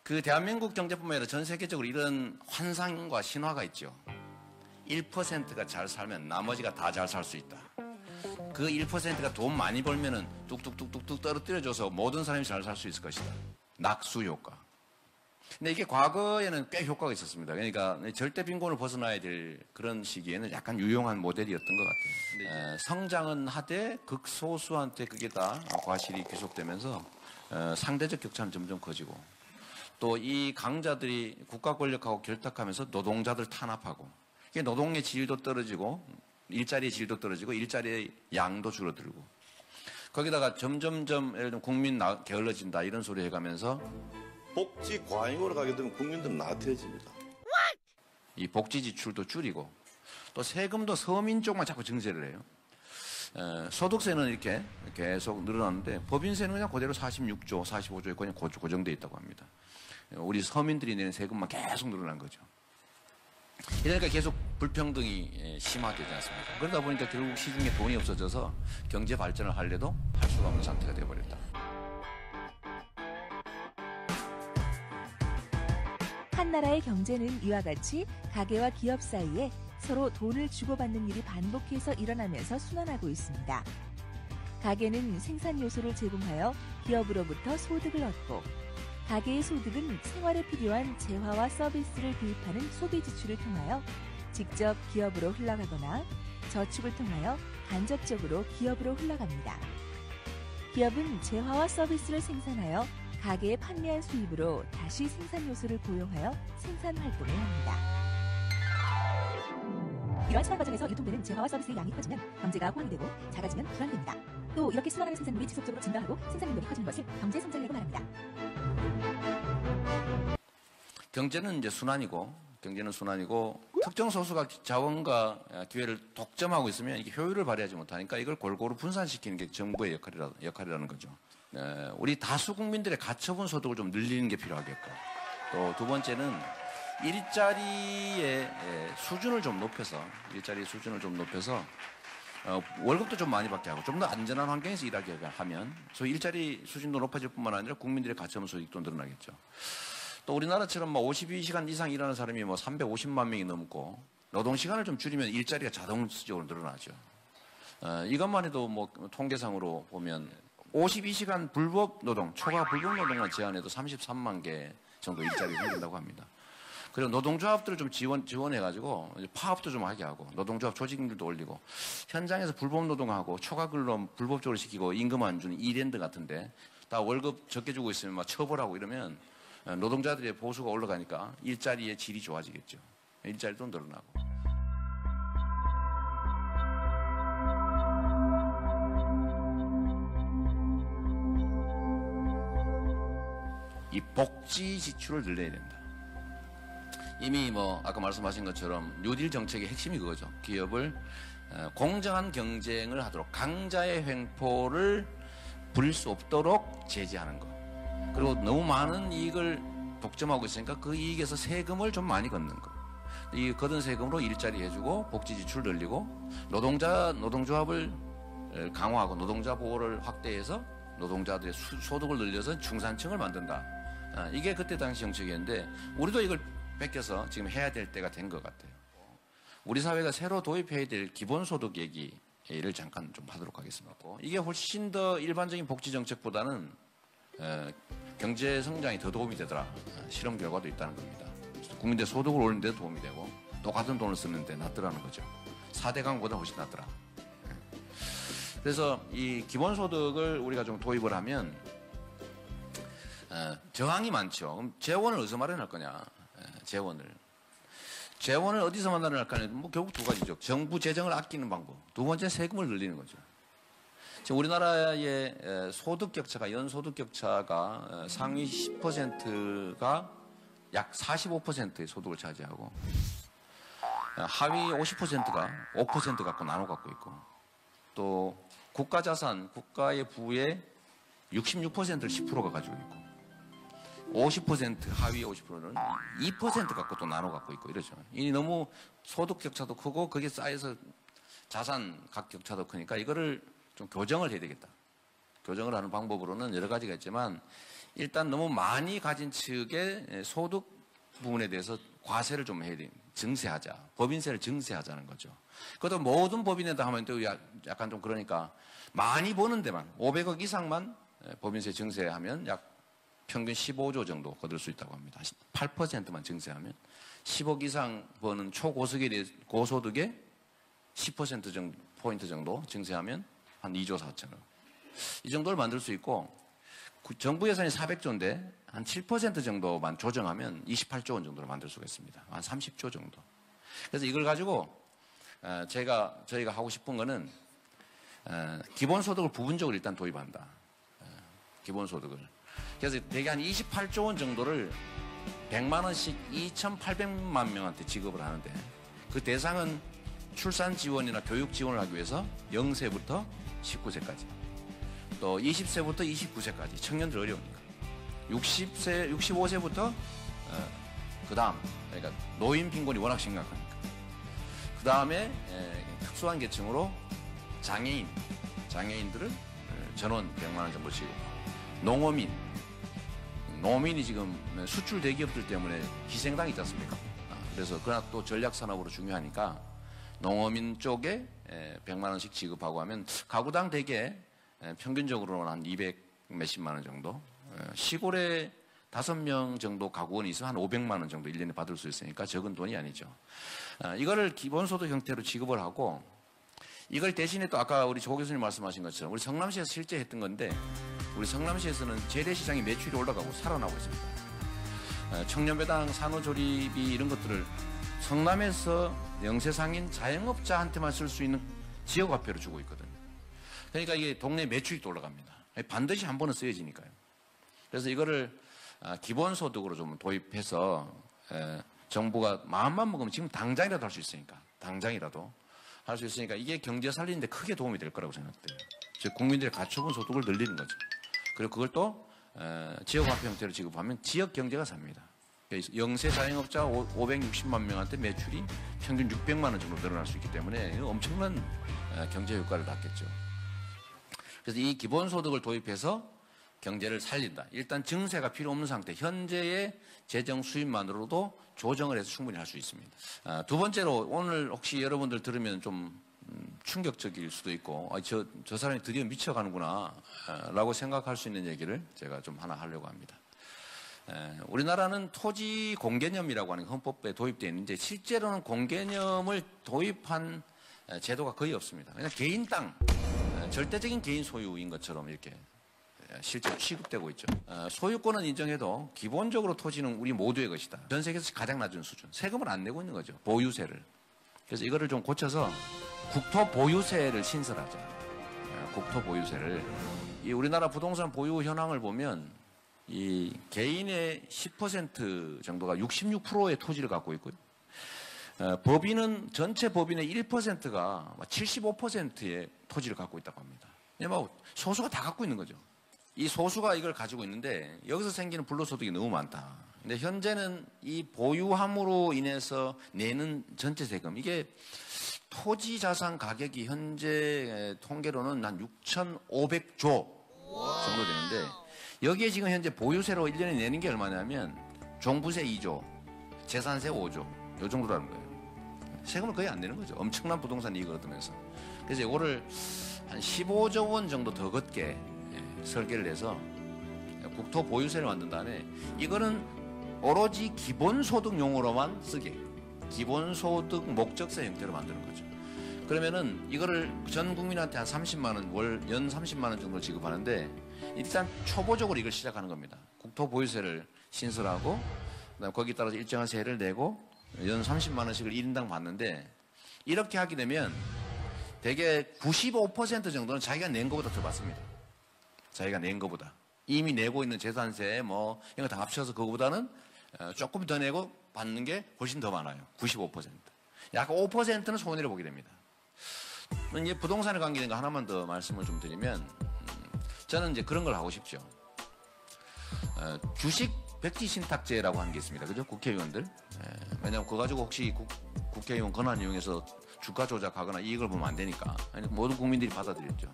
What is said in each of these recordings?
그 대한민국 경제뿐만 아니라 전 세계적으로 이런 환상과 신화가 있죠. 1%가 잘 살면 나머지가 다 잘 살 수 있다. 그 1%가 돈 많이 벌면은 뚝뚝뚝뚝뚝 떨어뜨려줘서 모든 사람이 잘 살 수 있을 것이다. 낙수 효과. 근데 이게 과거에는 꽤 효과가 있었습니다. 그러니까 절대 빈곤을 벗어나야 될 그런 시기에는 약간 유용한 모델이었던 것 같아요. 성장은 하되 극소수한테 그게 다 과실이 귀속되면서 상대적 격차는 점점 커지고 또 이 강자들이 국가 권력하고 결탁하면서 노동자들 탄압하고 이게 노동의 질도 떨어지고 일자리의 질도 떨어지고 일자리의 양도 줄어들고 거기다가 점점점 예를 들면 국민 게을러진다 이런 소리 해가면서 복지 과잉으로 가게 되면 국민들은 나태해집니다. 이 복지 지출도 줄이고 또 세금도 서민 쪽만 자꾸 증세를 해요. 소득세는 이렇게 계속 늘어났는데 법인세는 그냥 그대로 46조, 45조에 그냥 고정되어 있다고 합니다. 우리 서민들이 내는 세금만 계속 늘어난 거죠. 이러니까 계속 불평등이 심화되지 않습니까? 그러다 보니까 결국 시중에 돈이 없어져서 경제 발전을 하려도 할 수가 없는 상태가 되어버렸다. 한 나라의 경제는 이와 같이 가게와 기업 사이에 서로 돈을 주고받는 일이 반복해서 일어나면서 순환하고 있습니다. 가게는 생산 요소를 제공하여 기업으로부터 소득을 얻고 가게의 소득은 생활에 필요한 재화와 서비스를 구입하는 소비 지출을 통하여 직접 기업으로 흘러가거나 저축을 통하여 간접적으로 기업으로 흘러갑니다. 기업은 재화와 서비스를 생산하여 가게에 판매한 수입으로 다시 생산 요소를 고용하여 생산 활동을 합니다. 이러한 순환 과정에서 유통되는 재화와 서비스의 양이 커지면 경제가 호황이 되고 작아지면 불안됩니다. 또 이렇게 순환하는 생산물이 지속적으로 증가하고 생산 능력이 커지는 것을 경제 성장이라고 말합니다. 경제는 이제 순환이고 특정 소수가 자원과 기회를 독점하고 있으면 이게 효율을 발휘하지 못하니까 이걸 골고루 분산시키는 게 정부의 역할이라는 거죠. 우리 다수 국민들의 가처분 소득을 좀 늘리는 게 필요하겠고 또 두 번째는 일자리의 수준을 좀 높여서 월급도 좀 많이 받게 하고 좀 더 안전한 환경에서 일하게 하면 소위 일자리 수준도 높아질 뿐만 아니라 국민들의 가처분 소득도 늘어나겠죠. 또 우리나라처럼 52시간 이상 일하는 사람이 350만 명이 넘고 노동시간을 좀 줄이면 일자리가 자동적으로 늘어나죠. 이것만 해도 통계상으로 보면 52시간 불법 노동, 초과 불법 노동만 제한해도 33만 개 정도 일자리가 생긴다고 합니다. 그리고 노동조합들을 좀 지원해가지고 파업도 좀 하게 하고 노동조합 조직률도 올리고 현장에서 불법 노동하고 초과근로 불법적으로 시키고 임금 안 주는 이랜드 같은데 다 월급 적게 주고 있으면 막 처벌하고 이러면 노동자들의 보수가 올라가니까 일자리의 질이 좋아지겠죠. 일자리도 늘어나고. 이 복지 지출을 늘려야 된다. 이미 아까 말씀하신 것처럼 뉴딜 정책의 핵심이 그거죠. 기업을 공정한 경쟁을 하도록 강자의 횡포를 부릴 수 없도록 제재하는 것. 그리고 너무 많은 이익을 독점하고 있으니까 그 이익에서 세금을 좀 많이 걷는 거. 이 걷은 세금으로 일자리 해주고 복지 지출 늘리고 노동조합을 강화하고 노동자 보호를 확대해서 노동자들의 소득을 늘려서 중산층을 만든다. 이게 그때 당시 정책이었는데 우리도 이걸 뺏겨서 지금 해야 될 때가 된 것 같아요. 우리 사회가 새로 도입해야 될 기본소득 얘기를 잠깐 좀 하도록 하겠습니다. 이게 훨씬 더 일반적인 복지 정책보다는 경제 성장이 더 도움이 되더라. 실험 결과도 있다는 겁니다. 국민들 소득을 올리는 데 도움이 되고 똑같은 돈을 쓰는데 낫더라는 거죠. 4대 강보다 훨씬 낫더라. 그래서 이 기본소득을 우리가 좀 도입을 하면 저항이 많죠. 그럼 재원을 어디서 마련할 거냐. 재원을 어디서 마련할 거냐. 결국 두 가지죠. 정부 재정을 아끼는 방법. 두 번째 세금을 늘리는 거죠. 지금 우리나라의 소득 격차가 연소득 격차가 상위 10%가 약 45%의 소득을 차지하고 하위 50%가 5% 갖고 나눠 갖고 있고 또 국가 자산, 국가의 부의 66%를 10%가 가지고 있고 50% 하위 50%는 2% 갖고 또 나눠 갖고 있고 이러죠. 이 너무 소득 격차도 크고 거기에 쌓여서 자산 각 격차도 크니까 이거를 좀 교정을 해야 되겠다. 교정을 하는 방법으로는 여러 가지가 있지만 일단 너무 많이 가진 측의 소득 부분에 대해서 과세를 좀 해야 돼. 증세하자. 법인세를 증세하자는 거죠. 그것도 모든 법인에다 하면 또 약간 좀 그러니까 많이 버는 데만 500억 이상만 법인세 증세하면 약 평균 15조 정도 거둘 수 있다고 합니다. 8%만 증세하면 10억 이상 버는 초고소득에 대해 고소득에 10% 정도, 포인트 정도 증세하면 한 2조 4천억. 이 정도를 만들 수 있고 정부 예산이 400조인데 한 7% 정도만 조정하면 28조 원 정도로 만들 수가 있습니다. 한 30조 정도. 그래서 이걸 가지고 저희가 하고 싶은 거는 기본소득을 부분적으로 일단 도입한다. 기본소득을. 그래서 대개 한 28조 원 정도를 100만 원씩 2,800만 명한테 지급을 하는데 그 대상은 출산 지원이나 교육 지원을 하기 위해서 0세부터 19세까지 또 20세부터 29세까지 청년들 어려우니까 65세부터 그 다음 그러니까 노인 빈곤이 워낙 심각하니까 그 다음에 특수한 계층으로 장애인들을 전원 100만 원 정도 지급하고 농민이 지금 수출 대기업들 때문에 희생당이 있지 않습니까? 그래서 그러나 또 전략산업으로 중요하니까 농어민 쪽에 100만 원씩 지급하고 하면 가구당 대개 평균적으로는 한 200 몇십만 원 정도 시골에 5명 정도 가구원이 있으면 한 500만 원 정도 1년에 받을 수 있으니까 적은 돈이 아니죠. 이거를 기본소득 형태로 지급을 하고 이걸 대신에 또 아까 우리 조 교수님 말씀하신 것처럼 우리 성남시에서 실제 했던 건데 우리 성남시에서는 재래시장의 매출이 올라가고 살아나고 있습니다. 청년배당, 산후조리비 이런 것들을 성남에서 영세상인 자영업자한테만 쓸 수 있는 지역화폐로 주고 있거든요. 그러니까 이게 동네 매출이 또 올라갑니다. 반드시 한 번은 쓰여지니까요. 그래서 이거를 기본소득으로 좀 도입해서 정부가 마음만 먹으면 지금 당장이라도 할 수 있으니까 당장이라도 할 수 있으니까 이게 경제 살리는 데 크게 도움이 될 거라고 생각돼요. 즉 국민들의 가처분 소득을 늘리는 거죠. 그리고 그걸 또 지역화폐 형태로 지급하면 지역 경제가 삽니다. 영세 자영업자 560만 명한테 매출이 평균 600만 원 정도 늘어날 수 있기 때문에 엄청난 경제 효과를 낳겠죠. 그래서 이 기본소득을 도입해서 경제를 살린다. 일단 증세가 필요 없는 상태, 현재의 재정 수입만으로도 조정을 해서 충분히 할 수 있습니다. 두 번째로 오늘 혹시 여러분들 들으면 좀 충격적일 수도 있고 저 사람이 드디어 미쳐가는구나 라고 생각할 수 있는 얘기를 제가 좀 하나 하려고 합니다. 우리나라는 토지 공개념이라고 하는 헌법에 도입되어 있는데 실제로는 공개념을 도입한 제도가 거의 없습니다. 그냥 개인 땅, 절대적인 개인 소유인 것처럼 이렇게 실제로 취급되고 있죠. 소유권은 인정해도 기본적으로 토지는 우리 모두의 것이다. 전 세계에서 가장 낮은 수준. 세금을 안 내고 있는 거죠. 보유세를. 그래서 이거를 좀 고쳐서 국토 보유세를 신설하자. 국토 보유세를. 이 우리나라 부동산 보유 현황을 보면 이 개인의 10% 정도가 66%의 토지를 갖고 있고요. 법인은 전체 법인의 1%가 75%의 토지를 갖고 있다고 합니다. 뭐 소수가 다 갖고 있는 거죠. 이 소수가 이걸 가지고 있는데 여기서 생기는 불로소득이 너무 많다. 근데 현재는 이 보유함으로 인해서 내는 전체 세금 이게 토지 자산 가격이 현재 통계로는 한 6,500조 정도 되는데 여기에 지금 현재 보유세로 1년에 내는 게 얼마냐면 종부세 2조, 재산세 5조 요 정도라는 거예요. 세금을 거의 안 내는 거죠. 엄청난 부동산 이익을 얻으면서. 그래서 이거를 한 15조 원 정도 더 걷게 설계를 해서 국토 보유세를 만든 다음에 이거는 오로지 기본소득용으로만 쓰게 기본소득 목적세 형태로 만드는 거죠. 그러면은 이거를 전 국민한테 한 30만 원, 월 연 30만 원 정도 지급하는데 일단 초보적으로 이걸 시작하는 겁니다. 국토 보유세를 신설하고 그다음 거기에 따라서 일정한 세를 내고 연 30만 원씩을 1인당 받는데 이렇게 하게 되면 대개 95% 정도는 자기가 낸 것보다 더 받습니다. 자기가 낸 것보다. 이미 내고 있는 재산세 뭐 이런 거 다 합쳐서 그거보다는 조금 더 내고 받는 게 훨씬 더 많아요. 95%. 약 5%는 손해를 보게 됩니다. 이제 부동산에 관계된 거 하나만 더 말씀을 좀 드리면 저는 이제 그런 걸 하고 싶죠. 주식 백지 신탁제라고 하는 게 있습니다. 그죠? 국회의원들. 왜냐하면 그거 가지고 혹시 국회의원 권한 이용해서 주가 조작하거나 이익을 보면 안 되니까 모든 국민들이 받아들였죠.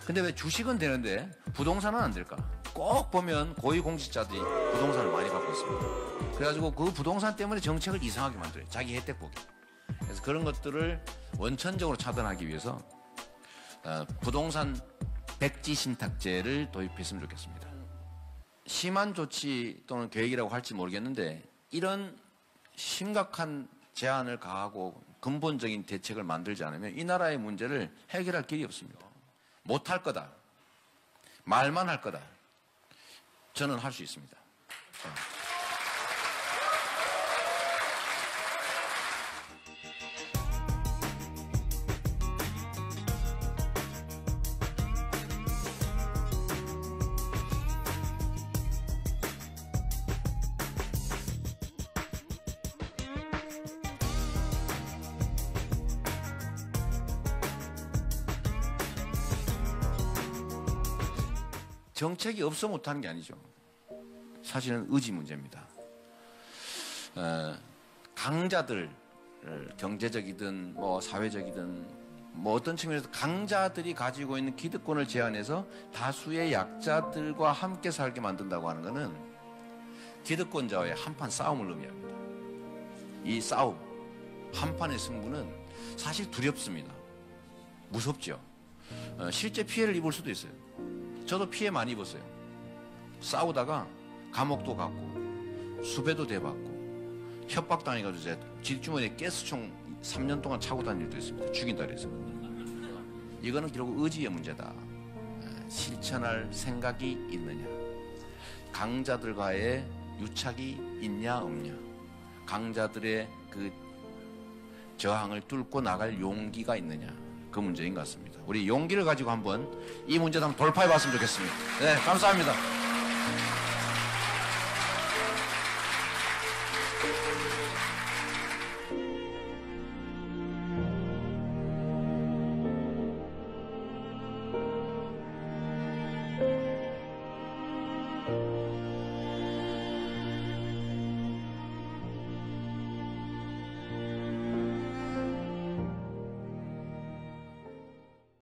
근데 왜 주식은 되는데 부동산은 안 될까? 꼭 보면 고위공직자들이 부동산을 많이 갖고 있습니다. 그래가지고 그 부동산 때문에 정책을 이상하게 만들어요. 자기 혜택 보기. 그래서 그런 것들을 원천적으로 차단하기 위해서 부동산 백지 신탁제를 도입했으면 좋겠습니다. 심한 조치 또는 계획이라고 할지 모르겠는데 이런 심각한 제한을 가하고 근본적인 대책을 만들지 않으면 이 나라의 문제를 해결할 길이 없습니다. 못할 거다. 말만 할 거다. 저는 할 수 있습니다. 정책이 없어 못하는 게 아니죠. 사실은 의지 문제입니다. 강자들, 경제적이든 뭐 사회적이든 뭐 어떤 측면에서 강자들이 가지고 있는 기득권을 제한해서 다수의 약자들과 함께 살게 만든다고 하는 것은 기득권자와의 한판 싸움을 의미합니다. 이 싸움, 한판의 승부는 사실 두렵습니다. 무섭죠. 실제 피해를 입을 수도 있어요. 저도 피해 많이 입었어요. 싸우다가 감옥도 갔고 수배도 돼봤고 협박당해가지고 제가 뒷주머니에 가스총 3년 동안 차고 다닐 일도 있습니다. 죽인다 그래서. 이거는 결국 의지의 문제다. 실천할 생각이 있느냐, 강자들과의 유착이 있냐 없냐, 강자들의 그 저항을 뚫고 나갈 용기가 있느냐, 그 문제인 것 같습니다. 우리 용기를 가지고 한번 이 문제도 한번 돌파해 봤으면 좋겠습니다. 네, 감사합니다.